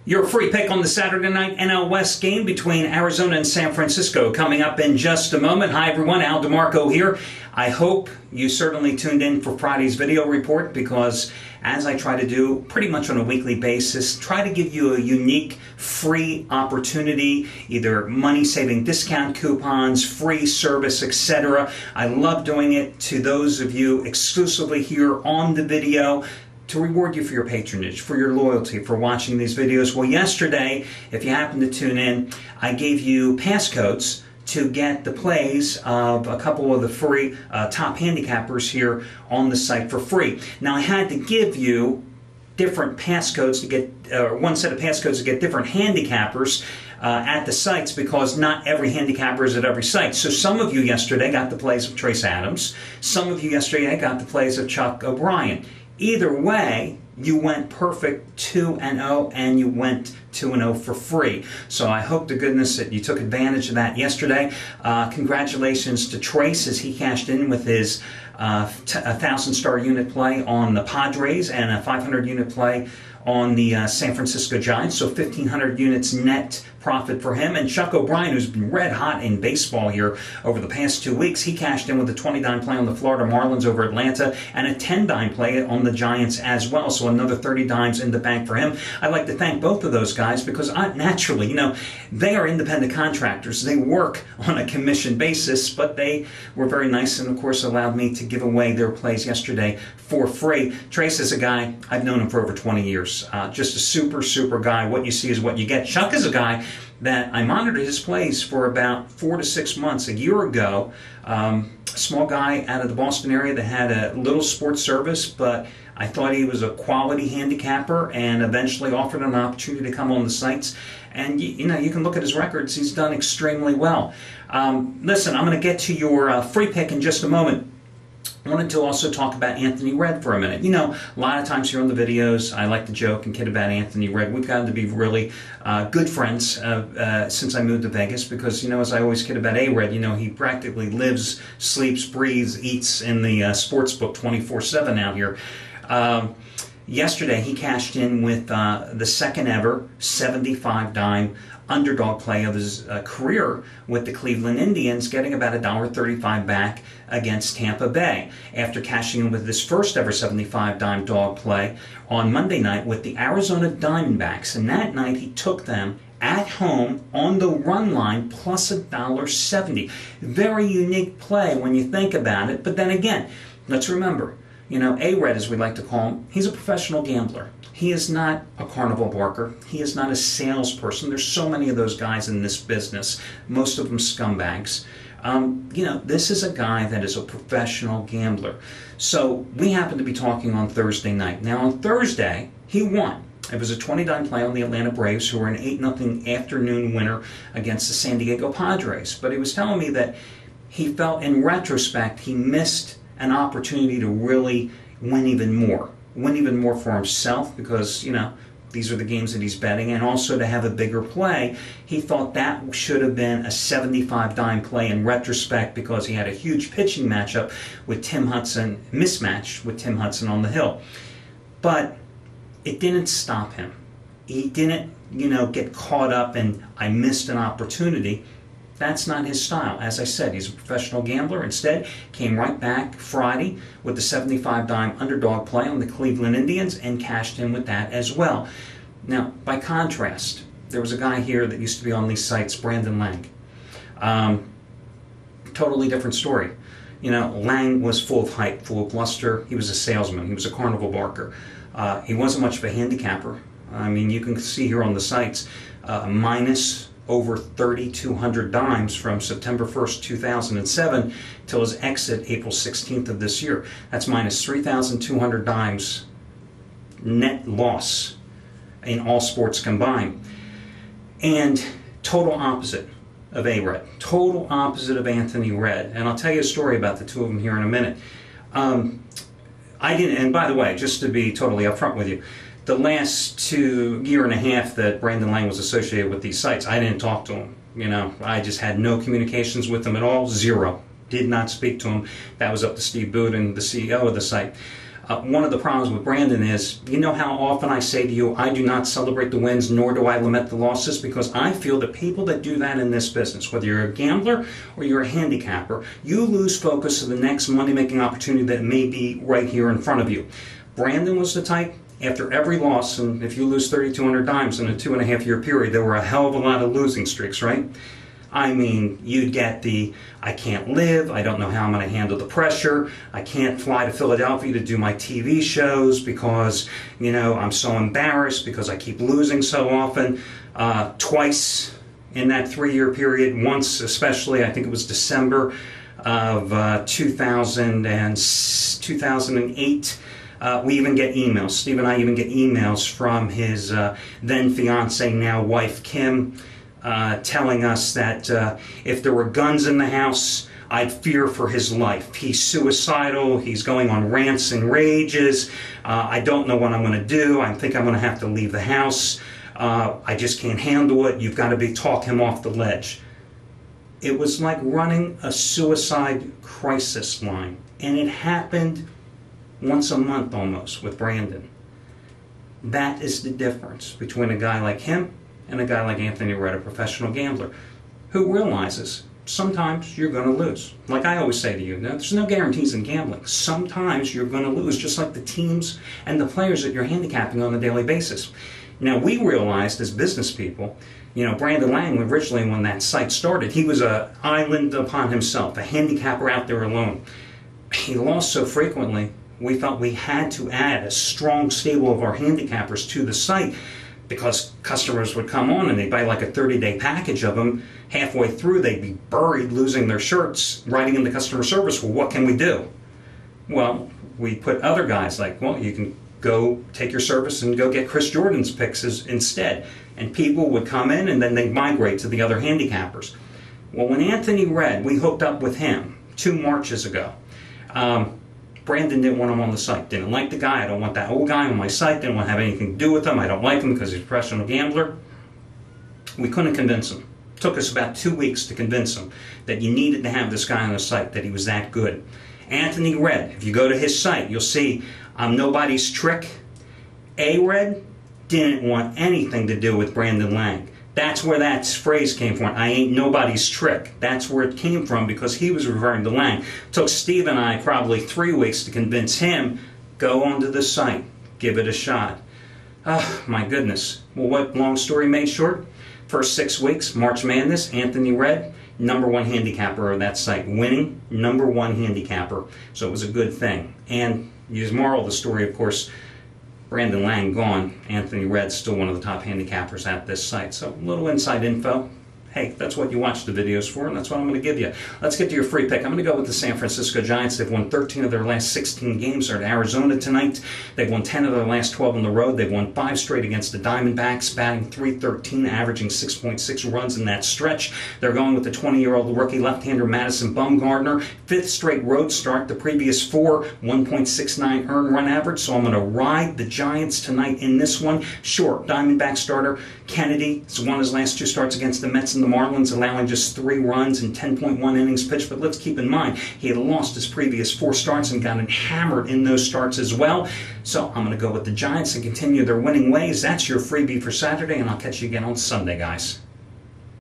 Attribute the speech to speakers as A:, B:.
A: Your free pick on the Saturday night NL West game between Arizona and San Francisco coming up in just a moment. Hi everyone, Al Demarco here. I hope you certainly tuned in for Friday's video report because as I try to do pretty much on a weekly basis, try to give you a unique free opportunity, either money-saving discount coupons, free service, etc. I love doing it to those of you exclusively here on the video, to reward you for your patronage, for your loyalty, for watching these videos. Well, yesterday, if you happen to tune in, I gave you passcodes to get the plays of a couple of the free top handicappers here on the site for free. Now, I had to give you different passcodes to get, one set of passcodes to get different handicappers at the sites because not every handicapper is at every site. So some of you yesterday got the plays of Trace Adams. Some of you yesterday got the plays of Chuck O'Brien. Either way, you went perfect 2-0 and you went 2-0 for free. So I hope to goodness that you took advantage of that yesterday. Congratulations to Trace as he cashed in with his 1,000-star unit play on the Padres and a 500-unit play on the San Francisco Giants, so 1,500 units net profit for him. And Chuck O'Brien, who's been red hot in baseball here over the past 2 weeks, he cashed in with a 20-dime play on the Florida Marlins over Atlanta and a 10-dime play on the Giants as well, so another 30 dimes in the bank for him. I'd like to thank both of those guys because naturally, you know, they are independent contractors. They work on a commission basis, but they were very nice and, of course, allowed me to give away their plays yesterday for free. Trace is a guy, I've known him for over 20 years. Just a super guy. What you see is what you get. Chuck is a guy that I monitored his plays for about 4 to 6 months. A year ago, a small guy out of the Boston area that had a little sports service, but I thought he was a quality handicapper and eventually offered an opportunity to come on the sites. And you know, you can look at his records. He's done extremely well. Listen, I'm going to get to your free pick in just a moment. I wanted to also talk about Anthony Red for a minute. You know, a lot of times here on the videos, I like to joke and kid about Anthony Red. We've gotten to be really good friends since I moved to Vegas because, you know, as I always kid about A-Red, you know, he practically lives, sleeps, breathes, eats in the sports book 24/7 out here. Yesterday, he cashed in with the second ever 75-dime underdog play of his career with the Cleveland Indians, getting about $1.35 back against Tampa Bay after cashing in with his first ever 75-dime dog play on Monday night with the Arizona Diamondbacks. And that night he took them at home on the run line plus $1.70. Very unique play when you think about it. But then again, let's remember, you know, A-Red, as we like to call him, he's a professional gambler. He is not a carnival barker. He is not a salesperson. There's so many of those guys in this business, most of them scumbags. You know, this is a guy that is a professional gambler. So we happen to be talking on Thursday night. Now on Thursday, he won. It was a 20-dime play on the Atlanta Braves, who were an 8-0 afternoon winner against the San Diego Padres. But he was telling me that he felt in retrospect he missed an opportunity to really win even more for himself because, you know, these are the games that he's betting, and also to have a bigger play. He thought that should have been a 75-dime play in retrospect because he had a huge pitching matchup with Tim Hudson, mismatched with Tim Hudson on the hill. But it didn't stop him. He didn't, you know, get caught up in, I missed an opportunity. That's not his style. As I said, he's a professional gambler. Instead, came right back Friday with the 75-dime underdog play on the Cleveland Indians and cashed in with that as well. Now, by contrast, there was a guy here that used to be on these sites, Brandon Lang. Totally different story. You know, Lang was full of hype, full of bluster. He was a salesman. He was a carnival barker. He wasn't much of a handicapper. I mean, you can see here on the sites, minus over 3,200 dimes from September 1st, 2007 till his exit April 16th of this year. That's minus 3,200 dimes net loss in all sports combined. And total opposite of A-Red. Total opposite of Anthony Red. And I'll tell you a story about the two of them here in a minute. I didn't, and by the way, just to be totally upfront with you, the last year and a half that Brandon Lang was associated with these sites, I didn't talk to him. You know, I just had no communications with him at all, zero. Did not speak to him. That was up to Steve Boot and the CEO of the site. One of the problems with Brandon is, you know how often I say to you, I do not celebrate the wins, nor do I lament the losses, because I feel that people that do that in this business, whether you're a gambler or you're a handicapper, you lose focus of the next money-making opportunity that may be right here in front of you. Brandon was the type, after every loss, and if you lose 3,200 dimes in a 2.5-year period, there were a hell of a lot of losing streaks, right? I mean, you'd get the, I can't live, I don't know how I'm going to handle the pressure, I can't fly to Philadelphia to do my TV shows because, you know, I'm so embarrassed because I keep losing so often. Twice in that 3-year period, once especially, I think it was December of 2008, we even get emails. Steve and I even get emails from his then fiance, now wife, Kim, telling us that if there were guns in the house, I'd fear for his life. He's suicidal. He's going on rants and rages. I don't know what I'm going to do. I think I'm going to have to leave the house. I just can't handle it. You've got to talk him off the ledge. It was like running a suicide crisis line. And it happened once a month almost with Brandon. That is the difference between a guy like him and a guy like Anthony Red, a professional gambler, who realizes sometimes you're going to lose. Like I always say to you, there's no guarantees in gambling. Sometimes you're going to lose, just like the teams and the players that you're handicapping on a daily basis. Now, we realized as business people, you know, Brandon Lang, originally when that site started, he was an island upon himself, a handicapper out there alone. He lost so frequently, we thought we had to add a strong stable of our handicappers to the site, because customers would come on and they'd buy like a 30-day package of them. Halfway through, they'd be buried, losing their shirts, writing into customer service, well, what can we do? Well, we put other guys like, well, you can go take your service and go get Chris Jordan's picks instead. And people would come in and then they'd migrate to the other handicappers. Well, when Anthony Red, we hooked up with him 2 Marches ago. Brandon didn't want him on the site. Didn't like the guy. I don't want that old guy on my site. Didn't want to have anything to do with him. I don't like him because he's a professional gambler. We couldn't convince him. It took us about 2 weeks to convince him that you needed to have this guy on the site, that he was that good. Anthony Red, if you go to his site, you'll see I'm nobody's trick. A-Red didn't want anything to do with Brandon Lang. That's where that phrase came from. I ain't nobody's trick. That's where it came from, because he was referring to Lang. It took Steve and I probably 3 weeks to convince him, go onto the site, give it a shot. Oh, my goodness. Well, what, long story made short? First 6 weeks, March Madness, Anthony Red, #1 handicapper of that site, winning #1 handicapper. So it was a good thing. And his moral of the story, of course, Brandon Lang gone, Anthony Red still one of the top handicappers at this site. So a little inside info. Hey, that's what you watch the videos for, and that's what I'm going to give you. Let's get to your free pick. I'm going to go with the San Francisco Giants. They've won 13 of their last 16 games. They're at Arizona tonight. They've won 10 of their last 12 on the road. They've won 5 straight against the Diamondbacks, batting .313, averaging 6.6 runs in that stretch. They're going with the 20-year-old rookie left-hander Madison Bumgarner. 5th straight road start. The previous 4, 1.69 earned run average. So I'm going to ride the Giants tonight in this one. Sure, Diamondback starter Kennedy has won his last 2 starts against the Mets and the Marlins, allowing just 3 runs and 10.1 innings pitched. But let's keep in mind, he had lost his previous 4 starts and gotten hammered in those starts as well. So I'm going to go with the Giants and continue their winning ways. That's your freebie for Saturday, and I'll catch you again on Sunday, guys.